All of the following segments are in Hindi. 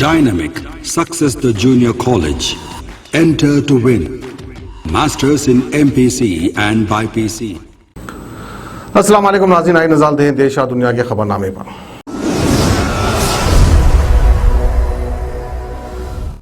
Dynamic Success the Junior College. Enter to win. Masters in MPC and BPC. अस्सलाम वालेकुम नाज़रीन, आइए नज़र डालते हैं देश और दुनिया के खबरनामे पर।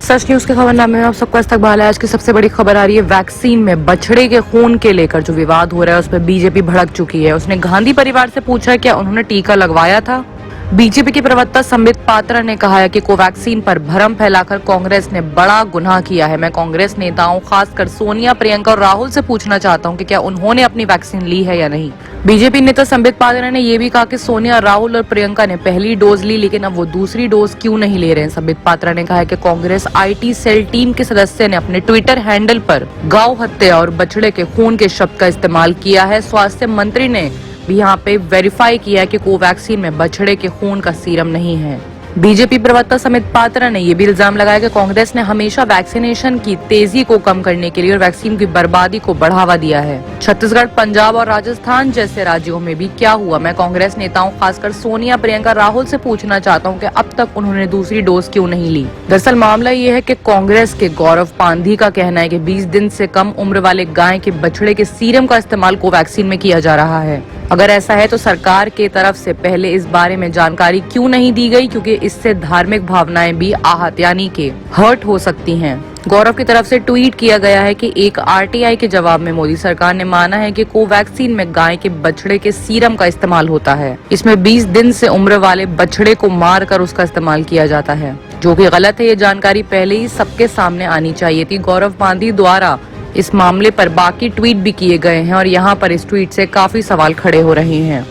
सच न्यूज के खबरनामे में आप सबका इस्तकबाल है। आज की सबसे बड़ी खबर आ रही है वैक्सीन में बछड़े के खून के लेकर जो विवाद हो रहा है उस पर बीजेपी भड़क चुकी है। उसने गांधी परिवार से पूछा क्या उन्होंने टीका लगवाया था। बीजेपी के प्रवक्ता संबित पात्रा ने कहा है कि कोवैक्सीन पर भ्रम फैलाकर कांग्रेस ने बड़ा गुनाह किया है। मैं कांग्रेस नेताओं खासकर सोनिया, प्रियंका और राहुल से पूछना चाहता हूं कि क्या उन्होंने अपनी वैक्सीन ली है या नहीं। बीजेपी नेता संबित पात्रा ने यह भी कहा कि सोनिया, राहुल और प्रियंका ने पहली डोज ली लेकिन अब वो दूसरी डोज क्यों नहीं ले रहे हैं। संबित पात्रा ने कहा है कि कांग्रेस IT सेल टीम के सदस्य ने अपने ट्विटर हैंडल पर गौ हत्या और बछड़े के खून के शब्द का इस्तेमाल किया है। स्वास्थ्य मंत्री ने भी यहाँ पे वेरीफाई किया है कि कोवैक्सीन में बछड़े के खून का सीरम नहीं है। बीजेपी प्रवक्ता संबित पात्रा ने यह भी इल्जाम लगाया कि कांग्रेस ने हमेशा वैक्सीनेशन की तेजी को कम करने के लिए और वैक्सीन की बर्बादी को बढ़ावा दिया है। छत्तीसगढ़, पंजाब और राजस्थान जैसे राज्यों में भी क्या हुआ। मैं कांग्रेस नेताओं खासकर सोनिया, प्रियंका, राहुल से पूछना चाहता हूं कि अब तक उन्होंने दूसरी डोज क्यों नहीं ली। दरअसल मामला ये है कि कांग्रेस के गौरव पांधी का कहना है कि 20 दिन से कम उम्र वाले गाय के बछड़े के सीरम का इस्तेमाल कोवैक्सीन में किया जा रहा है। अगर ऐसा है तो सरकार के तरफ से पहले इस बारे में जानकारी क्यों नहीं दी गई, क्योंकि इससे धार्मिक भावनाएं भी आहत यानी कि हर्ट हो सकती हैं। गौरव की तरफ से ट्वीट किया गया है कि एक RTI के जवाब में मोदी सरकार ने माना है कि कोवैक्सीन में गाय के बछड़े के सीरम का इस्तेमाल होता है। इसमें 20 दिन से उम्र वाले बछड़े को मारकर उसका इस्तेमाल किया जाता है, जो कि गलत है। ये जानकारी पहले ही सबके सामने आनी चाहिए थी। गौरव पांधी द्वारा इस मामले पर बाकी ट्वीट भी किए गए हैं और यहाँ पर इस ट्वीट से काफी सवाल खड़े हो रहे हैं।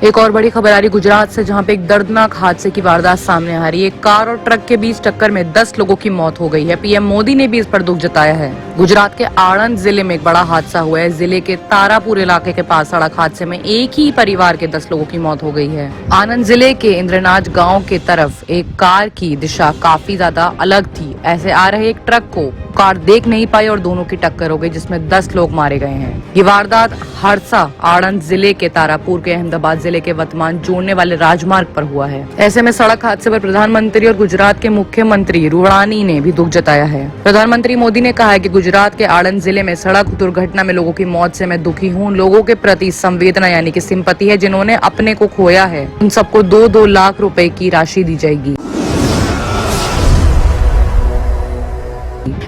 एक और बड़ी खबर आ रही गुजरात से, जहां पे एक दर्दनाक हादसे की वारदात सामने आ रही है। कार और ट्रक के बीच टक्कर में 10 लोगों की मौत हो गई है। PM मोदी ने भी इस पर दुख जताया है। गुजरात के आणंद जिले में एक बड़ा हादसा हुआ है। जिले के तारापुर इलाके के पास सड़क हादसे में एक ही परिवार के 10 लोगों की मौत हो गई है। आनंद जिले के इंद्रनाथ गाँव के तरफ एक कार की दिशा काफी ज्यादा अलग थी। ऐसे आ रहे एक ट्रक को कार देख नहीं पाई और दोनों की टक्कर हो गई, जिसमें 10 लोग मारे गए हैं। ये वारदात हादसा आणंद जिले के तारापुर के अहमदाबाद जिले के वर्तमान जोड़ने वाले राजमार्ग पर हुआ है। ऐसे में सड़क हादसे पर प्रधानमंत्री और गुजरात के मुख्यमंत्री रूपाणी ने भी दुख जताया है। प्रधानमंत्री मोदी ने कहा है कि गुजरात के आणंद जिले में सड़क दुर्घटना में लोगों की मौत से मैं दुखी हूँ। लोगों के प्रति संवेदना यानी कि सिंपैथी है। जिन्होंने अपने को खोया है उन सबको 2-2 लाख रुपए की राशि दी जाएगी।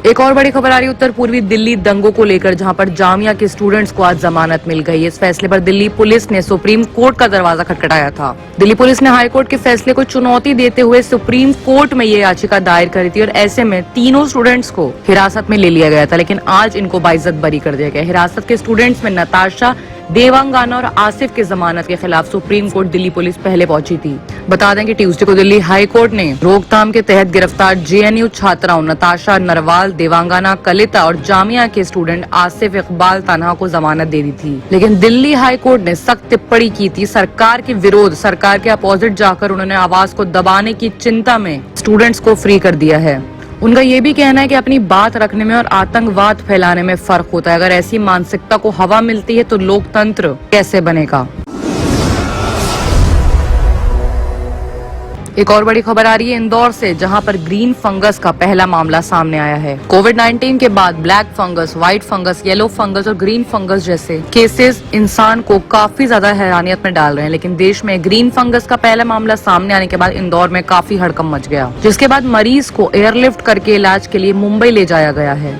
एक और बड़ी खबर आ रही है उत्तर पूर्वी दिल्ली दंगों को लेकर, जहां पर जामिया के स्टूडेंट्स को आज जमानत मिल गई। इस फैसले पर दिल्ली पुलिस ने सुप्रीम कोर्ट का दरवाजा खटखटाया था। दिल्ली पुलिस ने हाई कोर्ट के फैसले को चुनौती देते हुए सुप्रीम कोर्ट में ये याचिका दायर करी थी और ऐसे में तीनों स्टूडेंट्स को हिरासत में ले लिया गया था, लेकिन आज इनको बाइज्जत बरी कर दिया गया। हिरासत के स्टूडेंट्स में नताशा, देवांगाना और आसिफ की जमानत के खिलाफ सुप्रीम कोर्ट दिल्ली पुलिस पहले पहुंची थी। बता दें कि ट्यूसडे को दिल्ली हाई कोर्ट ने रोकथाम के तहत गिरफ्तार JNU छात्राओं नताशा नरवाल, देवांगाना, कलिता और जामिया के स्टूडेंट आसिफ इकबाल तन्हा को जमानत दे दी थी। लेकिन दिल्ली हाई कोर्ट ने सख्त टिप्पणी की थी सरकार के विरोध। सरकार के अपोजिट जाकर उन्होंने आवाज को दबाने की चिंता में स्टूडेंट्स को फ्री कर दिया है। उनका ये भी कहना है कि अपनी बात रखने में और आतंकवाद फैलाने में फर्क होता है। अगर ऐसी मानसिकता को हवा मिलती है तो लोकतंत्र कैसे बनेगा। एक और बड़ी खबर आ रही है इंदौर से, जहां पर ग्रीन फंगस का पहला मामला सामने आया है। कोविड-19 के बाद black fungus, white fungus, yellow fungus और ग्रीन फंगस जैसे केसेस इंसान को काफी ज्यादा हैरानियत में डाल रहे हैं। लेकिन देश में ग्रीन फंगस का पहला मामला सामने आने के बाद इंदौर में काफी हड़कंप मच गया, जिसके बाद मरीज को एयरलिफ्ट करके इलाज के लिए मुंबई ले जाया गया है।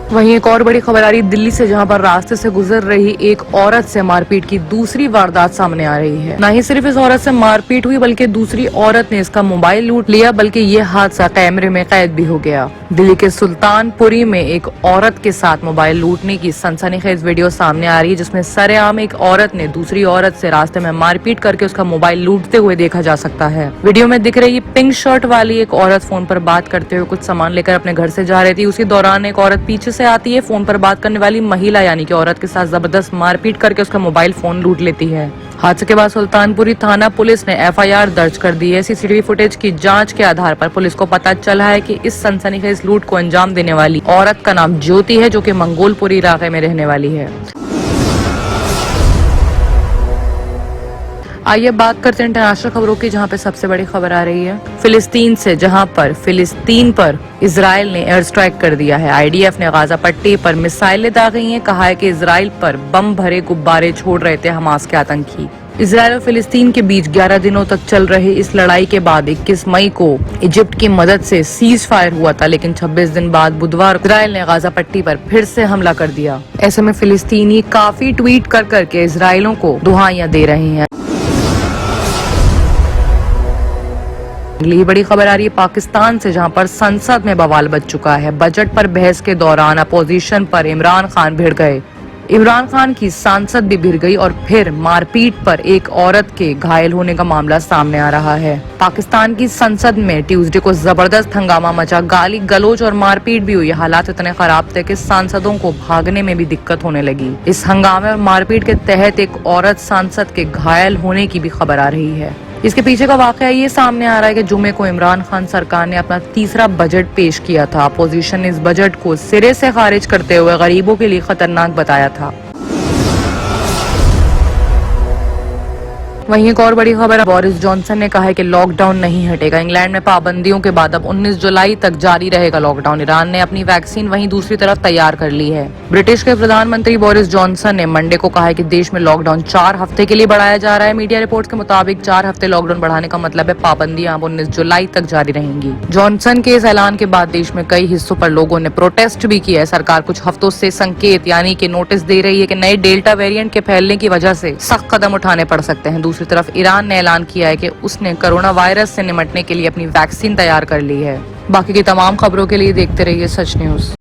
वहीं एक और बड़ी खबर आ रही है दिल्ली से, जहां पर रास्ते से गुजर रही एक औरत से मारपीट की दूसरी वारदात सामने आ रही है। न ही सिर्फ इस औरत से मारपीट हुई बल्कि दूसरी औरत ने इसका मोबाइल लूट लिया, बल्कि ये हादसा कैमरे में कैद भी हो गया। दिल्ली के सुल्तानपुरी में एक औरत के साथ मोबाइल लूटने की सनसनीखेज वीडियो सामने आ रही है, जिसमें सरेआम एक औरत ने दूसरी औरत से रास्ते में मारपीट करके उसका मोबाइल लूटते हुए देखा जा सकता है। वीडियो में दिख रही पिंक शर्ट वाली एक औरत फोन पर बात करते हुए कुछ सामान लेकर अपने घर से जा रही थी। उसी दौरान एक औरत पीछे से आती है, फोन पर बात करने वाली महिला यानी कि औरत के साथ जबरदस्त मारपीट करके उसका मोबाइल फोन लूट लेती है। हादसे के बाद सुल्तानपुरी थाना पुलिस ने FIR दर्ज कर दी है। CCTV फुटेज की जांच के आधार पर पुलिस को पता चला है कि इस सनसनीखेज लूट को अंजाम देने वाली औरत का नाम ज्योति है, जो कि मंगोलपुरी इलाके में रहने वाली है। आइए बात करते हैं इंटरनेशनल खबरों की, जहां पे सबसे बड़ी खबर आ रही है फिलिस्तीन से, जहां पर फिलिस्तीन पर इजराइल ने एयर स्ट्राइक कर दिया है। आईडीएफ ने गाजा पट्टी पर मिसाइलें दागी हैं। कहा है कि इजराइल पर बम भरे गुब्बारे छोड़ रहे थे हमास के आतंकी। इजराइल और फिलिस्तीन के बीच 11 दिनों तक चल रहे इस लड़ाई के बाद 21 मई को इजिप्ट की मदद से सीज फायर हुआ था, लेकिन 26 दिन बाद बुधवार इजराइल ने गाजा पट्टी पर फिर से हमला कर दिया। ऐसे में फिलिस्तीनी काफी ट्वीट कर करके इजराइलों को दुहाइयां दे रहे हैं। अगली बड़ी खबर आ रही है पाकिस्तान से, जहां पर संसद में बवाल बच चुका है। बजट पर बहस के दौरान अपोजिशन पर इमरान खान भिड़ गए। इमरान खान की सांसद भी भिड़ गई और फिर मारपीट पर एक औरत के घायल होने का मामला सामने आ रहा है। पाकिस्तान की संसद में ट्यूसडे को जबरदस्त हंगामा मचा, गाली गलोच और मारपीट भी हुई। हालात इतने खराब थे कि सांसदों को भागने में भी दिक्कत होने लगी। इस हंगामे और मारपीट के तहत एक औरत सांसद के घायल होने की भी खबर आ रही है। इसके पीछे का वाकया ये सामने आ रहा है कि जुमे को इमरान खान सरकार ने अपना तीसरा बजट पेश किया था। अपोजिशन ने इस बजट को सिरे से खारिज करते हुए गरीबों के लिए खतरनाक बताया था। वहीं एक और बड़ी खबर, बोरिस जॉनसन ने कहा है कि लॉकडाउन नहीं हटेगा। इंग्लैंड में पाबंदियों के बाद अब 19 जुलाई तक जारी रहेगा लॉकडाउन। ईरान ने अपनी वैक्सीन वहीं दूसरी तरफ तैयार कर ली है। ब्रिटिश के प्रधानमंत्री बोरिस जॉनसन ने मंडे को कहा है कि देश में लॉकडाउन 4 हफ्ते के लिए बढ़ाया जा रहा है। मीडिया रिपोर्ट्स के मुताबिक 4 हफ्ते लॉकडाउन बढ़ाने का मतलब है पाबंदियां अब 19 जुलाई तक जारी रहेंगी। जॉनसन के इस ऐलान के बाद देश में कई हिस्सों पर लोगों ने प्रोटेस्ट भी किया है। सरकार कुछ हफ्तों से संकेत यानी कि नोटिस दे रही है कि नए डेल्टा वेरिएंट के फैलने की वजह से सख्त कदम उठाने पड़ सकते हैं। दूसरी तरफ ईरान ने ऐलान किया है कि उसने कोरोना वायरस से निपटने के लिए अपनी वैक्सीन तैयार कर ली है। बाकी की तमाम खबरों के लिए देखते रहिए सच news.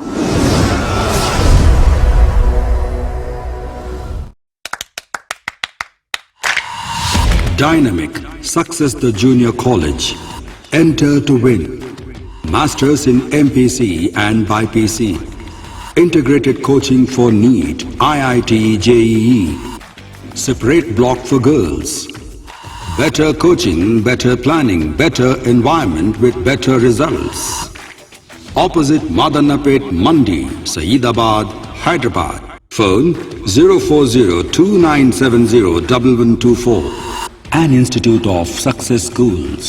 Dynamic Success the Junior College. Enter to win. Masters in MPC and BPC. Integrated coaching for NEET, IIT, JEE. Separate block for girls. Better coaching, better planning, better environment with better results. Opposite Madanapet Mandi, Saeedabad, Hyderabad. Phone 04029701124. An Institute of Success Schools.